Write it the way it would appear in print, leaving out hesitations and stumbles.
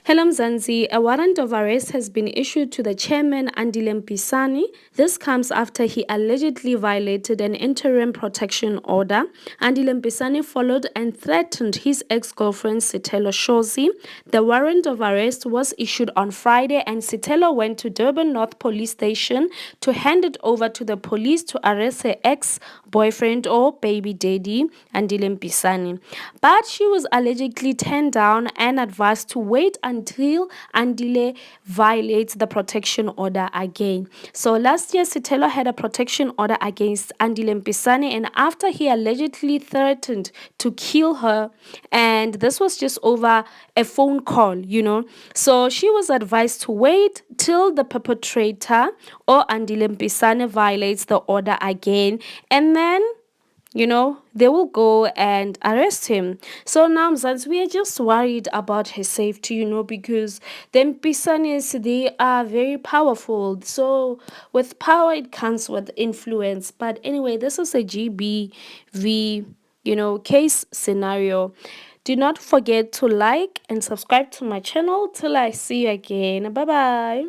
Hello Mzansi, a warrant of arrest has been issued to the chairman Andile Mpisane. This comes after he allegedly violated an interim protection order. Andile Mpisane followed and threatened his ex-girlfriend Sithelo Shozi. The warrant of arrest was issued on Friday and Sithelo went to Durban North Police Station to hand it over to the police to arrest her ex-boyfriend or baby daddy Andile Mpisane. But she was allegedly turned down and advised to wait until Andile violates the protection order again. So last year, Sithelo had a protection order against Andile Mpisane, and after he allegedly threatened to kill her, and this was just over a phone call. So she was advised to wait till the perpetrator or Andile Mpisane violates the order again, and then they will go and arrest him. So now, Mzansi, we are just worried about her safety, because the Mpisanes, they are very powerful. So with power, it comes with influence. But anyway, this is a GBV, case scenario. Do not forget to like and subscribe to my channel till I see you again. Bye-bye.